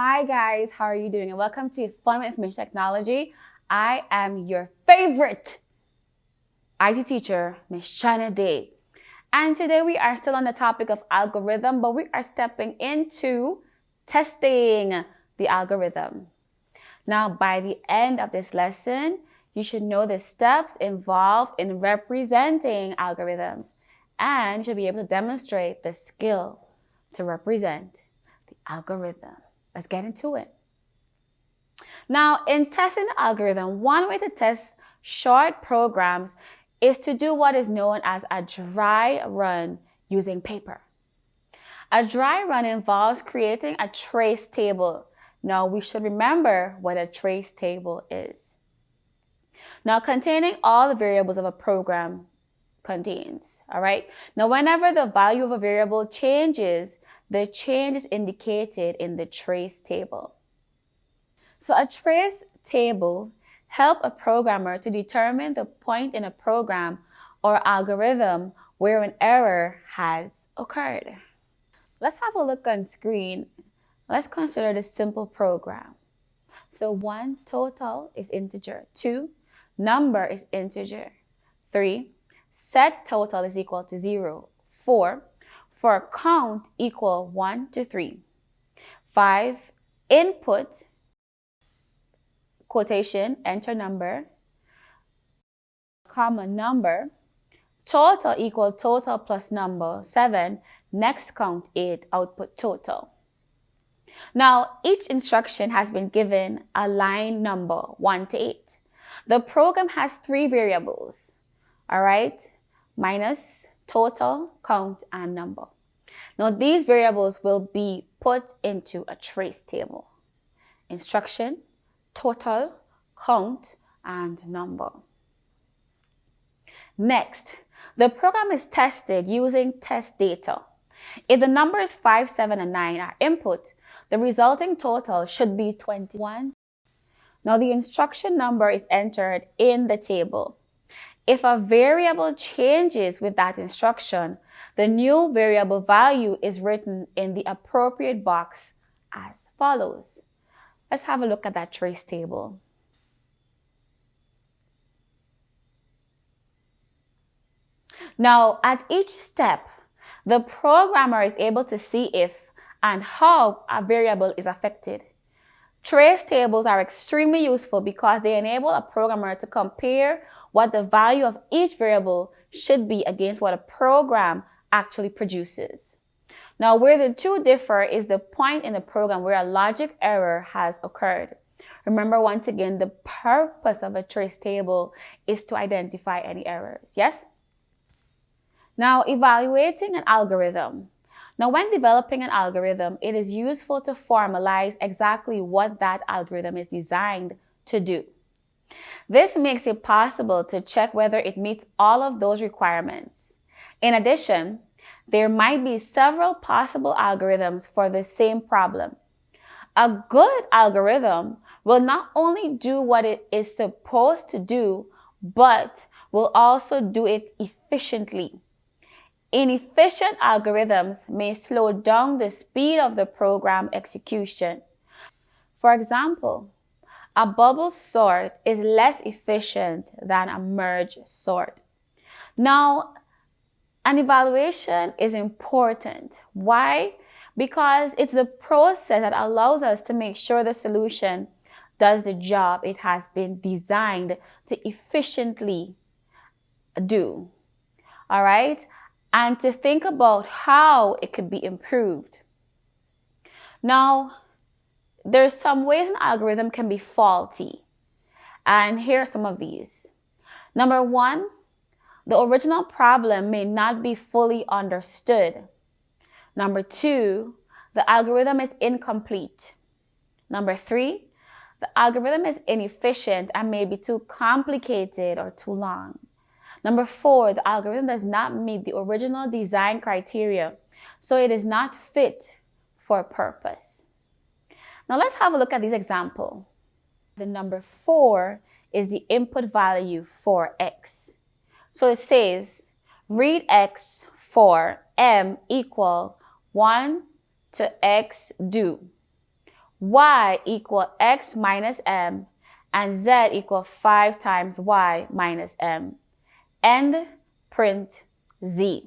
Hi guys, how are you doing? And welcome to Fun with Information Technology. I am your favorite IT teacher, Miss China Day. And today we are still on the topic of algorithm, but we are stepping into testing the algorithm. Now, by the end of this lesson, you should know the steps involved in representing algorithms, and you should be able to demonstrate the skill to represent the algorithm. Let's get into it. Now, in testing the algorithm, one way to test short programs is to do what is known as a dry run using paper. A dry run involves creating a trace table. Now, we should remember what a trace table is. Now, containing all the variables of a program contains, all right? Now, whenever the value of a variable changes, the change is indicated in the trace table. So a trace table helps a programmer to determine the point in a program or algorithm where an error has occurred. Let's have a look on screen. Let's consider this simple program. So 1, total is integer. 2, number is integer. 3, set total is equal to 0. 4, for count equal 1 to 3. 5, input, quotation, enter number, comma number, total equal total plus number. 7, next count 8, output total. Now, each instruction has been given a line number 1 to 8. The program has 3 variables, all right? Minus, total, count, and number. Now, these variables will be put into a trace table. Instruction, total, count, and number. Next, the program is tested using test data. If the numbers 5, 7, and 9 are input, the resulting total should be 21. Now, the instruction number is entered in the table. If a variable changes with that instruction, the new variable value is written in the appropriate box as follows. Let's have a look at that trace table. Now, at each step, the programmer is able to see if and how a variable is affected. Trace tables are extremely useful because they enable a programmer to compare what the value of each variable should be against what a program actually produces. Now, where the two differ is the point in the program where a logic error has occurred. Remember, once again, the purpose of a trace table is to identify any errors, yes? Now, evaluating an algorithm. Now, when developing an algorithm, it is useful to formalize exactly what that algorithm is designed to do. This makes it possible to check whether it meets all of those requirements. In addition, there might be several possible algorithms for the same problem. A good algorithm will not only do what it is supposed to do, but will also do it efficiently. Inefficient algorithms may slow down the speed of the program execution. For example, a bubble sort is less efficient than a merge sort. Now, an evaluation is important. Why? Because it's the process that allows us to make sure the solution does the job it has been designed to efficiently do. All right? And to think about how it could be improved. Now, there's some ways an algorithm can be faulty. And here are some of these. Number 1, the original problem may not be fully understood. Number 2, the algorithm is incomplete. Number 3, the algorithm is inefficient and may be too complicated or too long. Number 4, the algorithm does not meet the original design criteria, so it is not fit for purpose. Now let's have a look at these examples. The number 4 is the input value for x. So it says, read x for m equal 1 to x do. y equal x minus m, and z equal 5 times y minus m. End print z.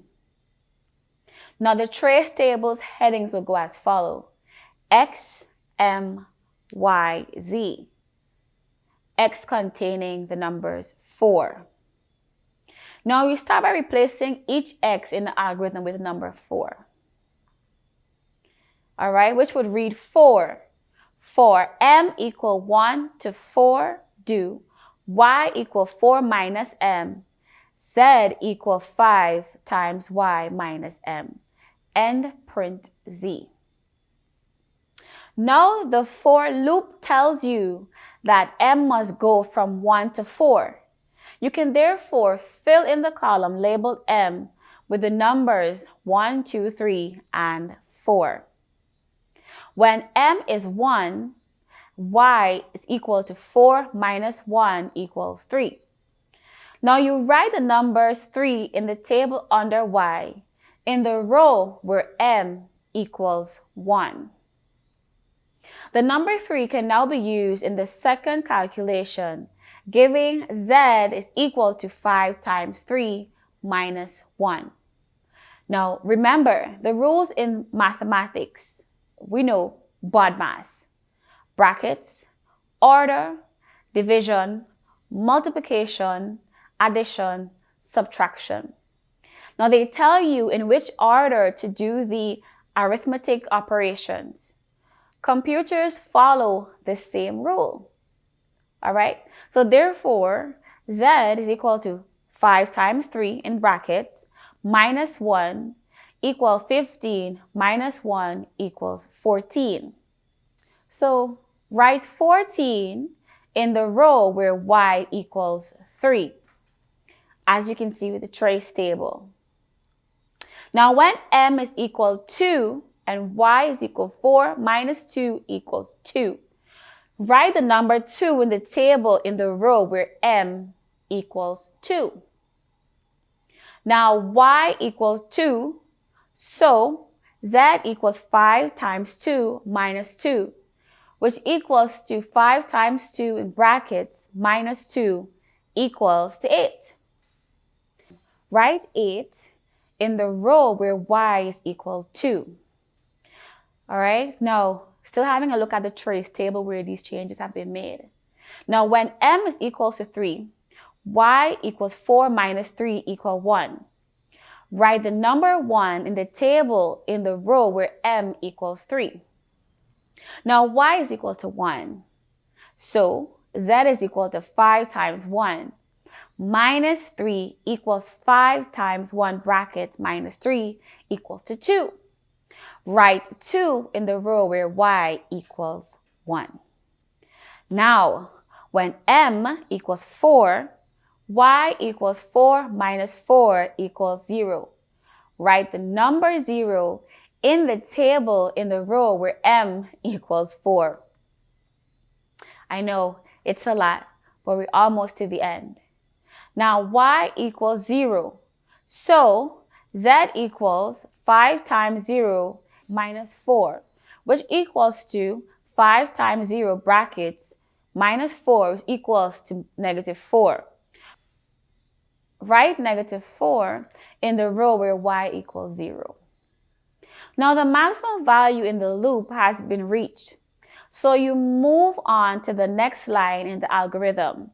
Now the trace table's headings will go as follows: x, m, y, z. X containing the numbers 4. Now you start by replacing each x in the algorithm with the number 4. All right, which would read 4. For m equal 1 to 4, do y equal 4 minus m, z equal 5 times y minus m. End print z. Now the for loop tells you that m must go from 1 to 4. You can therefore fill in the column labeled m with the numbers 1, 2, 3, and 4. When m is 1, y is equal to 4 minus 1 equals 3. Now you write the numbers 3 in the table under y in the row where m equals 1. The number 3 can now be used in the second calculation, giving z is equal to 5 times 3 minus 1. Now remember the rules in mathematics. We know BODMAS: brackets, order, division, multiplication, addition, subtraction. Now they tell you in which order to do the arithmetic operations. Computers follow the same rule. All right, so therefore z is equal to 5 times 3 in brackets minus 1 equal 15 minus 1 equals 14. So write 14 in the row where y equals 3, as you can see with the trace table. Now when m is equal 2 and y is equal 4 minus 2 equals 2, write the number 2 in the table in the row where m equals 2. Now y equals 2, so z equals 5 times 2 minus 2, which equals to 5 times 2 in brackets minus 2 equals to 8. Write 8 in the row where y is equal 2. All right, now still having a look at the trace table where these changes have been made. Now when m is equal to 3, y equals 4 minus 3 equal 1. Write the number 1 in the table in the row where m equals 3. Now y is equal to 1, so z is equal to 5 times 1 minus 3 equals 5 times 1 brackets minus 3 equals to 2. Write 2 in the row where y equals 1. Now when m equals 4, y equals 4 minus 4 equals 0. Write the number 0 in the table in the row where m equals 4. I know it's a lot, but we're almost to the end. Now y equals 0, so z equals 5 times 0 minus 4, which equals to 5 times 0 brackets minus 4, which equals to negative 4. Write negative 4 in the row where y equals 0. Now the maximum value in the loop has been reached, so you move on to the next line in the algorithm,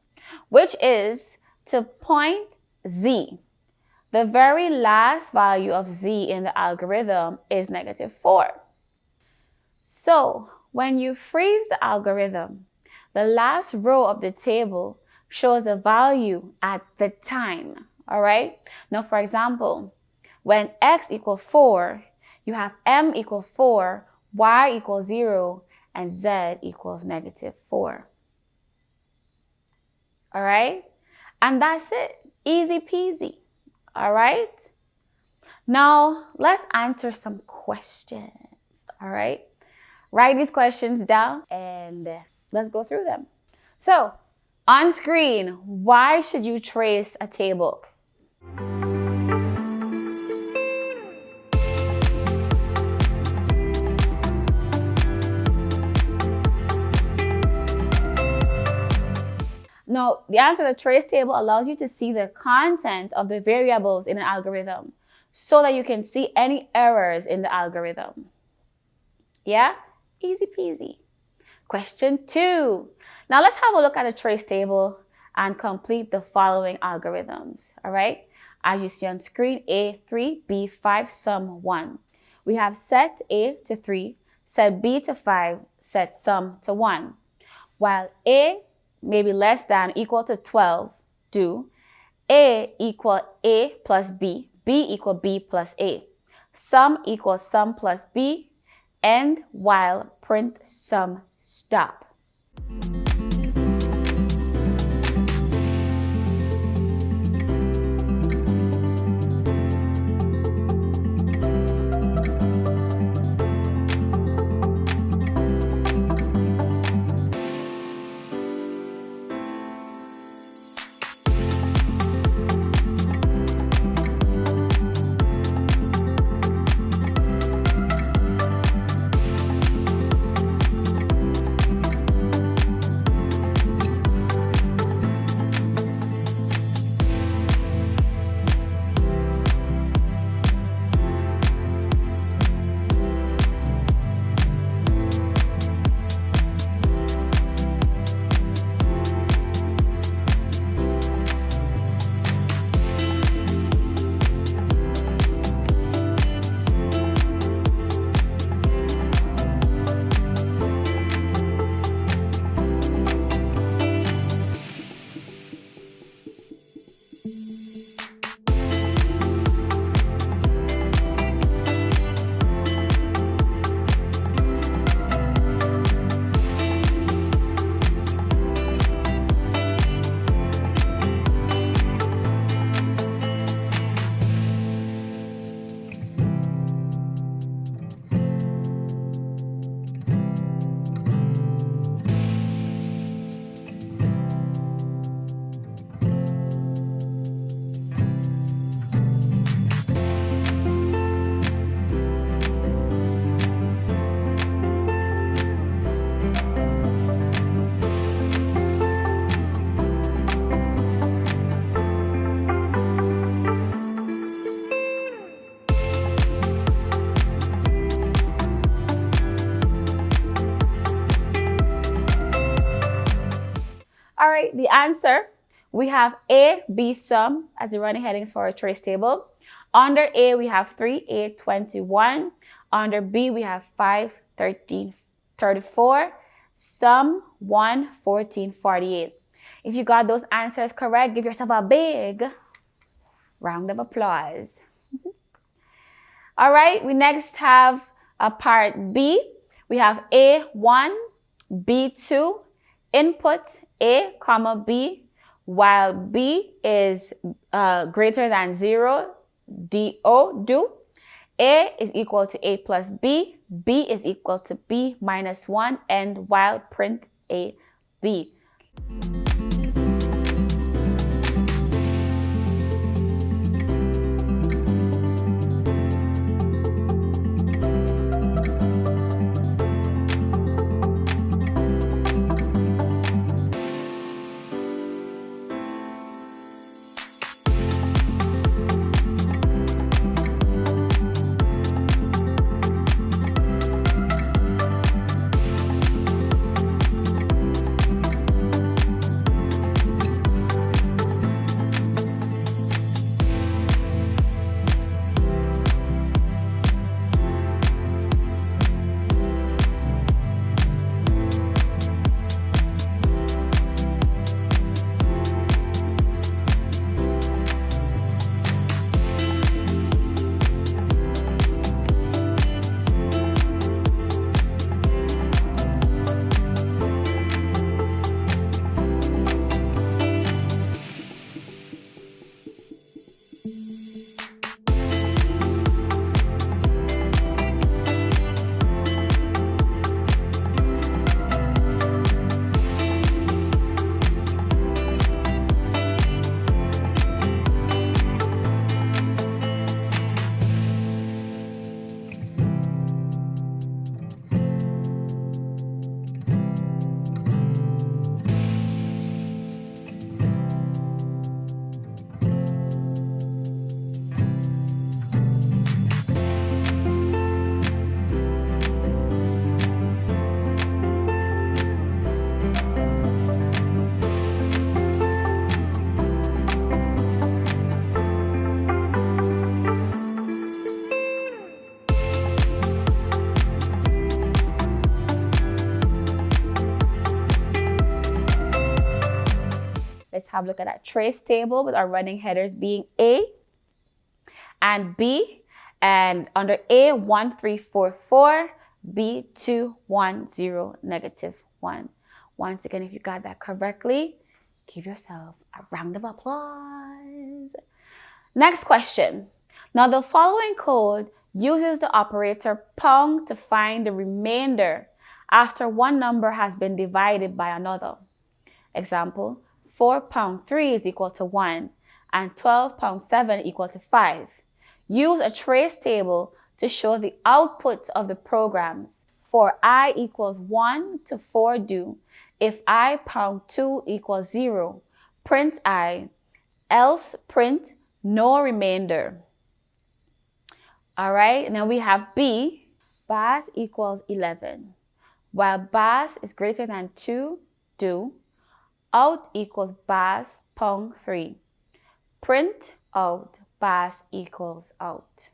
which is to point z. The very last value of z in the algorithm is negative 4. So when you freeze the algorithm, the last row of the table shows the value at the time. All right. Now, for example, when x equals 4, you have m equals 4, y equals 0, and z equals negative 4. All right. And that's it. Easy peasy. All right. Now, let's answer some questions. All right. Write these questions down and let's go through them. So, on screen, why should you trace a table? Now, the answer to the trace table allows you to see the content of the variables in an algorithm so that you can see any errors in the algorithm. Yeah? Easy peasy. Question 2. Now let's have a look at the trace table and complete the following algorithms. All right? As you see on screen, A 3, B 5, sum 1. We have set A to 3, set B to 5, set sum to 1. While A may be less than or equal to 12, do A equal A plus B, B equal B plus A, sum equals sum plus B, end while print sum stop. All right, the answer, we have A, B sum as the running headings for our trace table. Under A, we have 3, 8, 21. Under B, we have 5, 13, 34. Sum 1, 14, 48. If you got those answers correct, give yourself a big round of applause. All right, we next have a part B. We have A1, B2, input A, comma B, while B is greater than 0, do. A is equal to A plus B, B is equal to B minus 1, and while print A, B. have a look at that trace table with our running headers being A and B. And under A, 1, 3, 4, 4, B, 2, 1, 0, -1. Once again, if you got that correctly, give yourself a round of applause. Next question. Now, the following code uses the operator pound to find the remainder after one number has been divided by another. Example, 4 pound 3 is equal to 1 and 12 pound 7 equal to 5. Use a trace table to show the outputs of the programs. For I equals 1 to 4 do. If I pound 2 equals 0, print I, else print no remainder. All right, now we have B, bas equals 11. While bas is greater than 2, do. Out equals bas pound 3. Print out bas equals out.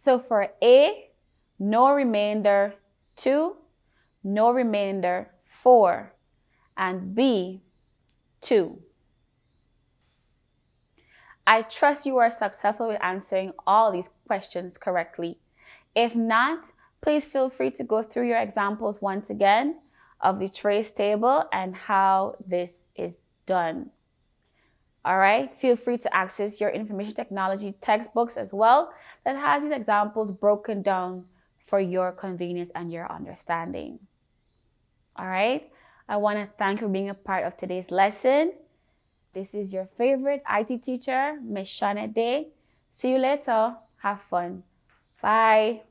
So for A, no remainder 2, no remainder 4, and B, 2. I trust you are successful with answering all these questions correctly. If not, please feel free to go through your examples once again of the trace table and how this is done. All right, feel free to access your information technology textbooks as well that has these examples broken down for your convenience and your understanding. All right, I want to thank you for being a part of today's lesson. This is your favorite IT teacher, Miss Shawnette Day. See you later. Have fun. Bye.